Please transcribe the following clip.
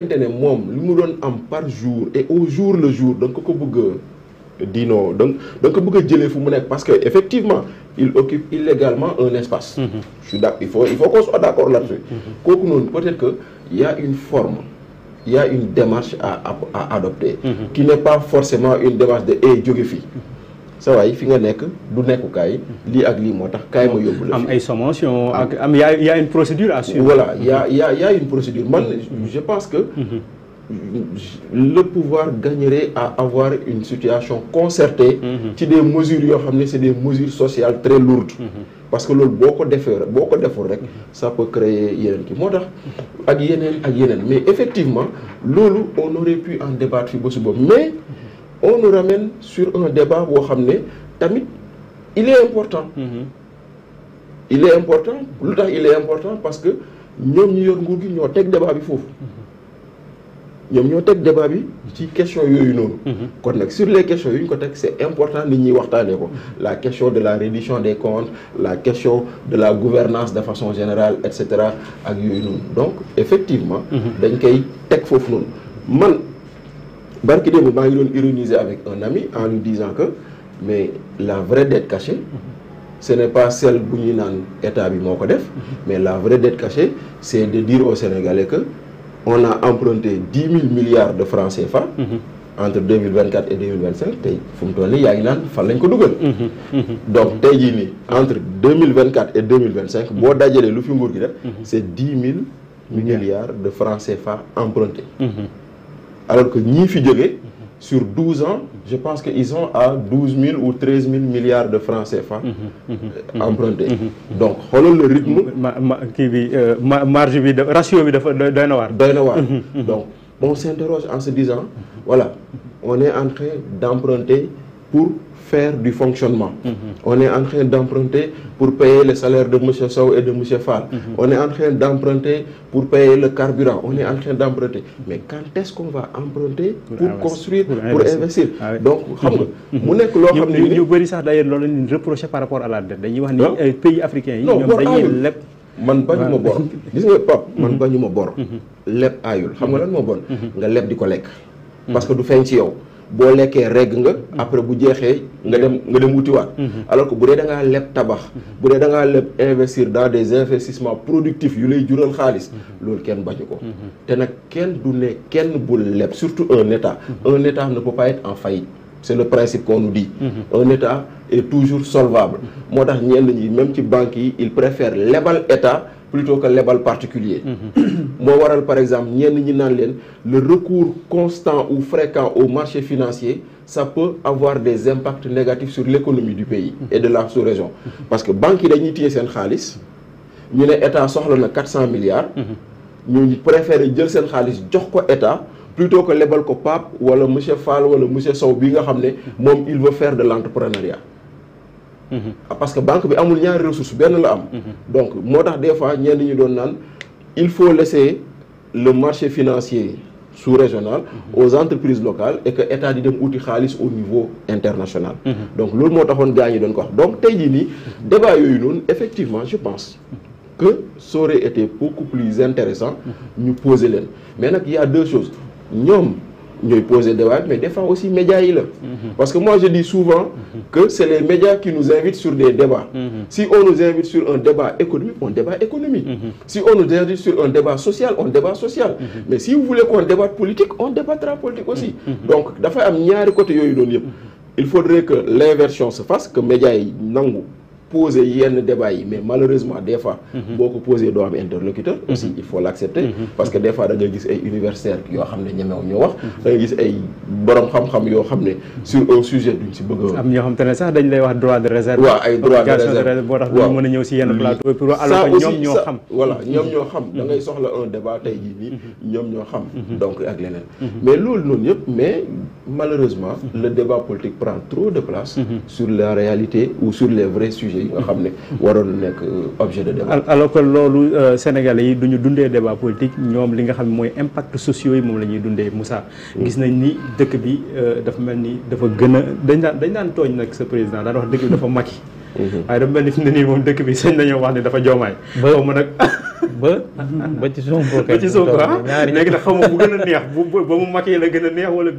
ne moom li mu doon am par jour et au jour le jour da nga ko bëgg a diinoo da nga ko bëgg a jëlee fu mu nekk parce que effectivement il occupe illégalement un espace. Je suis d'accord, il faut qu'on soit d'accord là-dessus. kooku noonu peut-être que y a une forme, il y a une démarche à adopter. Qui n'est pas forcément une démarche de jóge fii. ça va fi nga nekk du nekkukaay lii ak lii moo tax kaay ma yóbbu la am ay sommation ak am y a une procédure à suivre. voilà y a une procédure man je pense que le pouvoir gagnerait à avoir une situation concertée ci des mesures yoo xam ne c'est des mesures sociales très lourdes parce que loolu boo ko deful rek ça peut créer yeneen ki moo tax ak yeneen mais effectivement loolu on aurait pu en débattre fi ba suba mais on nous ramène sur un débat boo xam ne tamit il est important. Il est important lu tax il est important parce que ñoom ñu yor nguur gi ñoo teg débat bi foofu. ñoom ñoo teg débat bi ci question yooyu noonu. kon nag sur les questions yu ñu ko teg c'est important nit ñi waxtaanee ko la question de la reddition des comptes la question de la gouvernance de façon générale et cetera ak yooyu noonu donc effectivement. dañ koy teg foofu noonu man. barki démb maa ngi doon ironiser avec un ami en lui disant que mais la vraie dette cachée ce n'est pas celle bu ñuy naan état bi moo ko def mais la vraie dette cachée c'est de dire aux Sénégalais que on a emprunté 10 000 milliards de francs CFA entre 2024 et 2025 tey fu mu toll nii yaa ngi naan fan lañ ko dugal donc tey jii nii entre 2024 et 2025 boo dajalee lu fi nguur gi def c'est 10 000 milliards de francs CFA empruntés alors que ñii fi jógee sur 12 ans je pense que ils sont à 12 000 ou 13 000 milliards de francs CFA empruntés donc xoolal le rythme kii bi marge bi ratio bi dafa doy na waar donc on s'interroge en se disant voilà on est en train d'emprunter pour faire du fonctionnement. On est en train d'emprunter pour payer le salaire de monsieur Sow et de monsieur Fall. On est en train d'emprunter pour payer le carburant. On est en train d'emprunter. Mais quand est-ce qu'on va emprunter pour construire, pour investir donc xam nga mu nekk loo xam ne ñu bëri sax d'ailleurs loolu lañu reproché par rapport à la dette dañuy wax ni pays africains yi ñoom dañuy leb man bañu ma bor gis nga Pape man bañu ma bor leb aayul xam nga lan moo bon nga leb di ko lekk parce que du feeñ ci yow boo lekkee regg nga après bu jeexee nga dem wutiwaat alors que bu dee da ngaa leb tabax bu dee da ngaa leb investir dans des investissements productifs yu lay jural xaalis loolu kenn bañu ko te nag kenn du ne kenn bul leb surtout un état ne peut pas être en faillite c'est le principe qu'on nous dit un état est toujours solvable moo tax ñenn ñi même ci banques yi ils préfèrent lebal état plutôt que lebal particulier moo waral par exemple ñenn ñi naan leen le recours constant ou fréquent au marché financier ça peut avoir des impacts négatifs sur l'économie du pays et de la sous-région parce que banques yi dañuy téye seen xaalis ñu ne état soxla na 400 milliards ñu préférer jël seen xaalis jox ko état plutôt que lebal ko Pape wala monsieur Fall wala monsieur Sow bi nga xam ne moom il veut faire de l'entrepreneuriat parce que banque bi amul ñaari ressources benn la am donc moo tax des fois ñenn ñi doon naan il faut laisser le marché financier sous-régional aux entreprises locales et que état di dem uti xaalis au niveau international donc loolu moo taxoon gaa ñi doon ko wax donc tey jii nii débat yooyu noonu effectivement je pense que ça aurait été beaucoup plus intéressant ñu poser leen mais nag il y a deux choses ñoom ñooy poser débat mais des fois aussi médias yi la parce que moi je dis souvent que c'est les médias qui nous invitent sur des débats si on nous invite sur un débat économique on débat économique si on nous invite sur un débat social on débat social mais si vous voulez qu'on débatte politique on débattra politique aussi donc dafay am ñaari côté yooyu noonu yëpp il faudrait que l'inversion se fasse que médias yi nangu poser yenn débat yi mais malheureusement des fois boo ko poser doo am interlocuteur aussi il faut l'accepter parce que des fois da ngay gis ay universitaires yoo xam ne ñemew ñoo wax da ngay gis ay borom xam-xam yoo xam ne sur un sujet duñ si bëgg am ñoo xam te ne sax dañ lay wax droit de réserve waaw ay droit de réserve boo tax duñu mën a ñëw si yenn plateau pour alors que ñoom ñoo xam voilà ñoom ñoo xam da ngay soxla un débat tey jii nii ñoom ñoo xam donc ak leneen mais loolu noonu yëpp mais malheureusement le débat politique prend trop de place sur la réalité ou sur les vrais sujets yi nga xam ne waroon nekk objet de débat alors que loolu Sénégalais yi duñu dundee débat politique ñoom li nga xam ne mooy impact sociaux yi moom la ñuy dundee Moussa gis nañ ni dëkk bi dafa mel ni dafa gën a dañ daan tooñ nag sa président daan wax dëkk bi dafa Macky waaye dafa mel ni fi ne nii moom dëkk bi sañ nañoo wax ni dafa Diomaye xaw ma nag ba ci Sonko ba ci Sonko léegi nag xaw ma bu gën a neex ba mu Macky la gën a neex wala